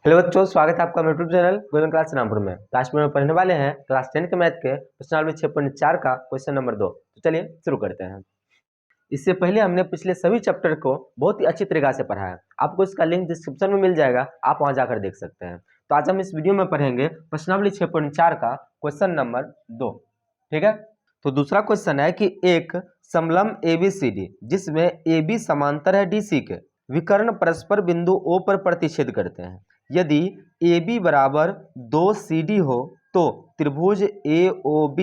Hello बच्चों, स्वागत है आपका मेरे YouTube channel golden class Rampur में। क्लास में पढ़ने वाले हैं क्लास 10 के मैथ के क्वेश्चन नंबर 6.4 का क्वेश्चन नंबर 2। तो चलिए शुरू करते हैं। इससे पहले हमने पिछले सभी चैप्टर को बहुत ही अच्छी तरीके से पढ़ा है। आपको इसका लिंक डिस्क्रिप्शन में मिल जाएगा, आप वहां जाकर देख सकते हैं। तो आज हम इस वीडियो में पढ़ेंगे प्रश्नावली 6.4 का क्वेश्चन नंबर 2। ठीक है, तो दूसरा क्वेश्चन है कि एक समलंब ABCD जिसमें AB समांतर है DC के, विकर्ण परस्पर बिंदु O पर प्रतिच्छेद करते हैं। यदि AB बराबर 2CD हो तो त्रिभुज AOB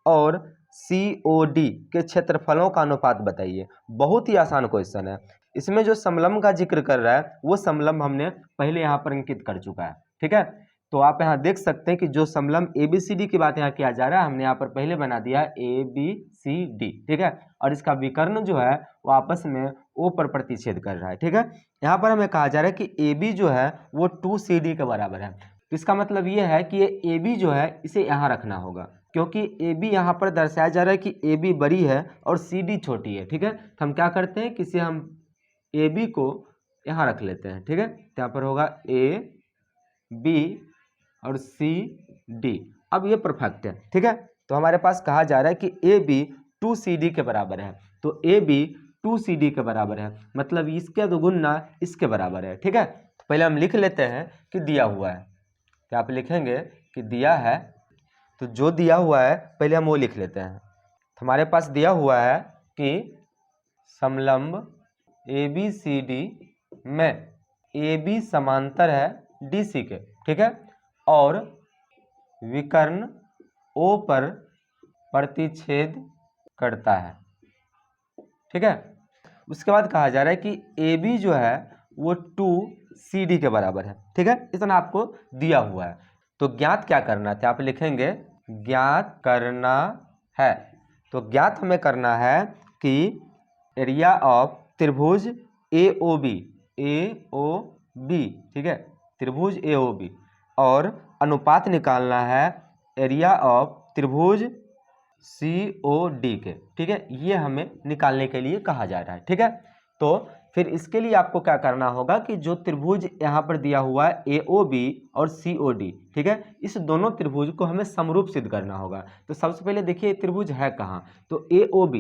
और COD के क्षेत्रफलों का अनुपात बताइए। बहुत ही आसान क्वेश्चन है। इसमें जो समलंब का जिक्र कर रहा है वो समलंब हमने पहले यहाँ पर अंकित कर चुका है। ठीक है, तो आप यहाँ देख सकते हैं कि जो समलंब ABCD की बात यहाँ किया जा रहा है, हमने यहाँ पर पहले बना दिया है ABCD। ठीक है, और इसका विकर्ण जो है वो आपस में O पर प्रतिच्छेद कर रहा है। ठीक है, यहाँ पर हमें कहा जा रहा है कि AB जो है वो 2CD के बराबर है। तो इसका मतलब ये है कि ये AB जो है इसे यहाँ रखना होगा, क्योंकि AB यहाँ पर दर्शाया जा रहा है कि AB बड़ी है और CD छोटी है। ठीक है, तो हम क्या करते हैं कि इसे हम AB को यहाँ रख लेते हैं। ठीक है, तो यहाँ पर होगा AB और CD। अब ये परफेक्ट है। ठीक है, तो हमारे पास कहा जा रहा है कि AB 2CD के बराबर है। तो AB 2CD के बराबर है, मतलब इसके दोगुना इसके बराबर है। ठीक है, तो पहले हम लिख लेते हैं कि दिया हुआ है। तो आप लिखेंगे कि दिया है, तो जो दिया हुआ है पहले हम वो लिख लेते हैं। तो हमारे पास दिया हुआ है कि समलंब ABCD में AB समांतर है DC के। ठीक है, और विकर्ण O पर प्रतिच्छेद करता है। ठीक है, उसके बाद कहा जा रहा है कि AB जो है वो 2CD के बराबर है। ठीक है, इतना आपको दिया हुआ है। तो ज्ञात क्या करना है, आप लिखेंगे ज्ञात करना है। तो ज्ञात हमें करना है कि एरिया ऑफ त्रिभुज AOB, ठीक है, त्रिभुज AOB, और अनुपात निकालना है एरिया ऑफ त्रिभुज COD के। ठीक है, ये हमें निकालने के लिए कहा जा रहा है। ठीक है, तो फिर इसके लिए आपको क्या करना होगा कि जो त्रिभुज यहाँ पर दिया हुआ है AOB और COD, ठीक है, इस दोनों त्रिभुज को हमें समरूप सिद्ध करना होगा। तो सबसे पहले देखिए त्रिभुज है कहाँ, तो AOB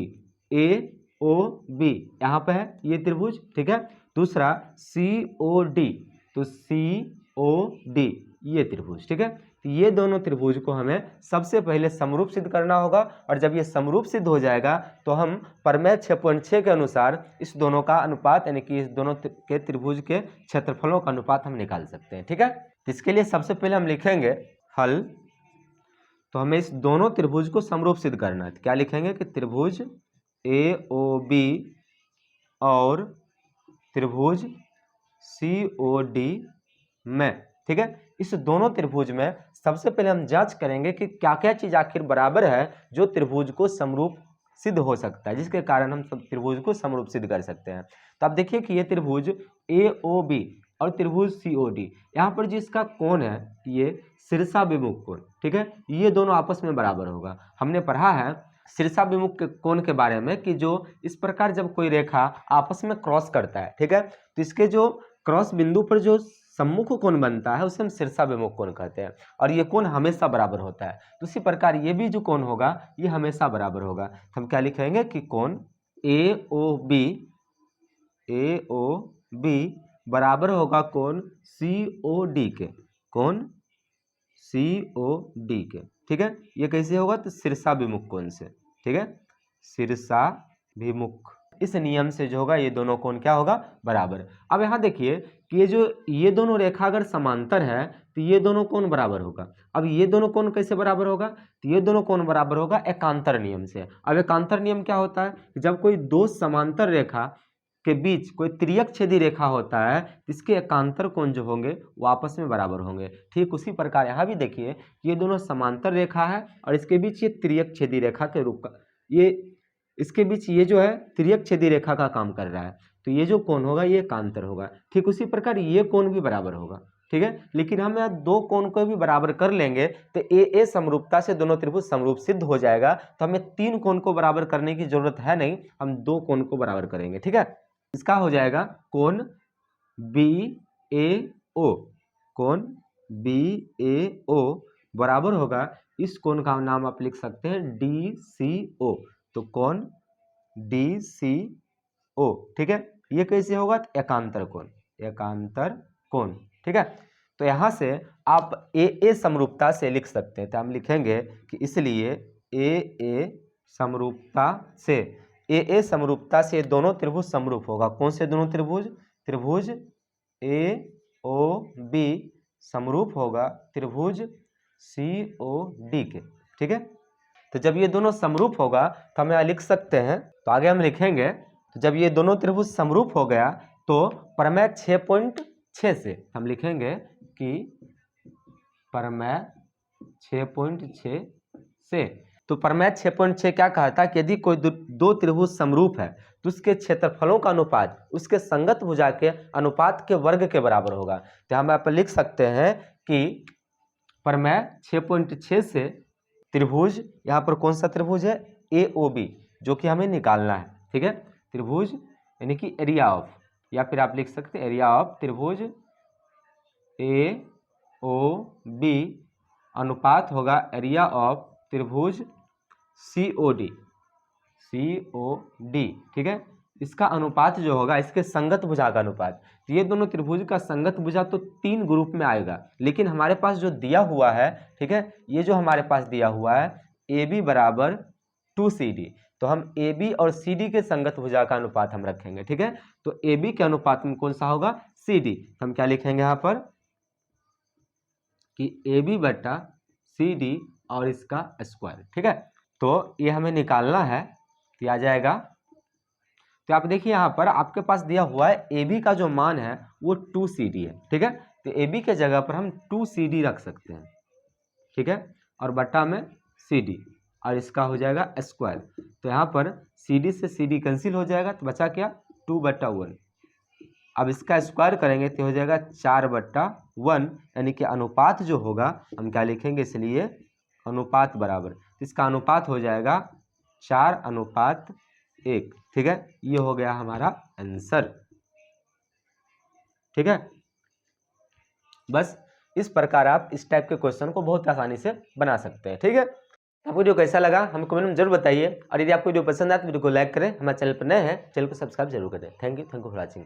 यहाँ पे है ये त्रिभुज। ठीक है, दूसरा COD, तो COD ये त्रिभुज। ठीक है, तो ये दोनों त्रिभुज को हमें सबसे पहले समरूप सिद्ध करना होगा, और जब ये समरूप सिद्ध हो जाएगा तो हम प्रमेय 6.6 के अनुसार इस दोनों का अनुपात, यानी कि इस दोनों के त्रिभुज के क्षेत्रफलों का अनुपात हम निकाल सकते हैं। ठीक है, इसके लिए सबसे पहले हम लिखेंगे हल। तो हमें इस दोनों त्रिभुज को समरूप सिद्ध करना है। क्या लिखेंगे कि त्रिभुज AOB और त्रिभुज COD में, ठीक है, इस दोनों त्रिभुज में सबसे पहले हम जांच करेंगे कि क्या क्या चीज आखिर बराबर है जो त्रिभुज को समरूप सिद्ध हो सकता है, जिसके कारण हम सब त्रिभुज को समरूप सिद्ध कर सकते हैं। तो आप देखिए कि ये त्रिभुज AOB और त्रिभुज COD, यहाँ पर जिसका कोण है ये शीर्षाभिमुख कोण। ठीक है, ये दोनों आपस में बराबर होगा। हमने पढ़ा है शीर्षाभिमुख के कोण के बारे में कि जो इस प्रकार जब कोई रेखा आपस में क्रॉस करता है, ठीक है, तो इसके जो क्रॉस बिंदु पर जो सम्मुख कोण बनता है उसे हम शीर्षाभिमुख कोण कहते हैं, और ये कोण हमेशा बराबर होता है। तो इसी प्रकार ये भी जो कोण होगा ये हमेशा बराबर होगा। तो हम क्या लिखेंगे कि कोण AOB बराबर होगा कोण COD के, कोण COD के। ठीक है, ये कैसे होगा, तो शीर्षाभिमुख कोण से। ठीक है, शीर्षाभिमुख, इस नियम से जो होगा ये दोनों कोण क्या होगा, बराबर। अब यहाँ देखिए कि ये दोनों रेखा अगर समांतर है तो ये दोनों कोण बराबर होगा। अब ये दोनों कोण कैसे बराबर होगा, तो ये दोनों कोण बराबर होगा एकांतर नियम से। अब एकांतर नियम क्या होता है, जब कोई दो समांतर रेखा के बीच कोई तिर्यक छेदी रेखा होता है, इसके एकांतर कोण जो होंगे वो आपस में बराबर होंगे। ठीक उसी प्रकार यहाँ भी देखिए ये दोनों समांतर रेखा है और इसके बीच ये तिर्यक छेदी रेखा के रूप का, ये इसके बीच ये जो है तिर्यक छेदी रेखा का काम कर रहा है, तो ये जो कोण होगा ये एकांतर होगा। ठीक उसी प्रकार ये कोण भी बराबर होगा। ठीक है, लेकिन हम यहाँ दो कोण को भी बराबर कर लेंगे तो ए समरूपता से दोनों त्रिभुज समरूप सिद्ध हो जाएगा। तो हमें तीन कोण को बराबर करने की जरूरत है नहीं, हम दो कोण को बराबर करेंगे। ठीक है, इसका हो जाएगा कोण BAO, कोण BAO बराबर होगा, इस कोण का नाम आप लिख सकते हैं DCO। तो कोण DCO, ठीक है। ये कैसे होगा? एकांतर कोण, एकांतर कोण, ठीक है। तो यहां से आप AA समरूपता से लिख सकते हैं। तो हम लिखेंगे कि इसलिए AA समरूपता से, AA समरूपता से दोनों त्रिभुज समरूप होगा। कौन से दोनों त्रिभुज? त्रिभुज AOB समरूप होगा त्रिभुज COD के, ठीक है। तो जब ये दोनों समरूप होगा तो हम यहाँ लिख सकते हैं, तो आगे हम लिखेंगे, तो जब ये दोनों त्रिभुज समरूप हो गया तो प्रमेय 6.6 से हम लिखेंगे कि प्रमेय 6.6 से, तो प्रमेय 6.6 क्या कहता कि यदि कोई दो त्रिभुज समरूप है तो उसके क्षेत्रफलों का अनुपात उसके संगत भुजा के अनुपात के वर्ग के बराबर होगा। तो हम यहाँ पर लिख सकते हैं कि प्रमेय 6.6 से त्रिभुज, यहाँ पर कौन सा त्रिभुज है? AOB, जो कि हमें निकालना है, ठीक है। त्रिभुज यानी कि एरिया ऑफ, या फिर आप लिख सकते हैं एरिया ऑफ त्रिभुज AOB अनुपात होगा एरिया ऑफ त्रिभुज COD, ठीक है। इसका अनुपात जो होगा इसके संगत भुजा का अनुपात। तो ये दोनों त्रिभुज का संगत भुजा तो 3 ग्रुप में आएगा, लेकिन हमारे पास जो दिया हुआ है, ठीक है, ये जो हमारे पास दिया हुआ है AB बराबर 2CD, तो हम AB और CD के संगत भुजा का अनुपात हम रखेंगे, ठीक है। तो AB के अनुपात में कौन सा होगा? CD। तो हम क्या लिखेंगे यहाँ पर कि AB बटा CD और इसका स्क्वायर, ठीक है। तो ये हमें निकालना है, तो आ जाएगा। तो आप देखिए यहाँ पर आपके पास दिया हुआ है AB का जो मान है वो 2CD है, ठीक है। तो AB के जगह पर हम 2CD रख सकते हैं, ठीक है, और बटा में CD, और इसका हो जाएगा स्क्वायर। तो यहाँ पर CD से CD कैंसिल हो जाएगा, तो बचा क्या? 2/1। अब इसका स्क्वायर करेंगे तो हो जाएगा 4/1, यानी कि अनुपात जो होगा हम क्या लिखेंगे? इसलिए अनुपात बराबर, तो इसका अनुपात हो जाएगा 4:1, ठीक है। ये हो गया हमारा आंसर, ठीक है। बस इस प्रकार आप इस टाइप के क्वेश्चन को बहुत आसानी से बना सकते हैं, ठीक है। आपको वीडियो कैसा लगा हमें कमेंट में जरूर बताइए, और यदि आपको वीडियो पसंद आए तो वीडियो को लाइक करें, हमारे चैनल पर नए हैं चैनल को सब्सक्राइब जरूर करें। Thank you for watching.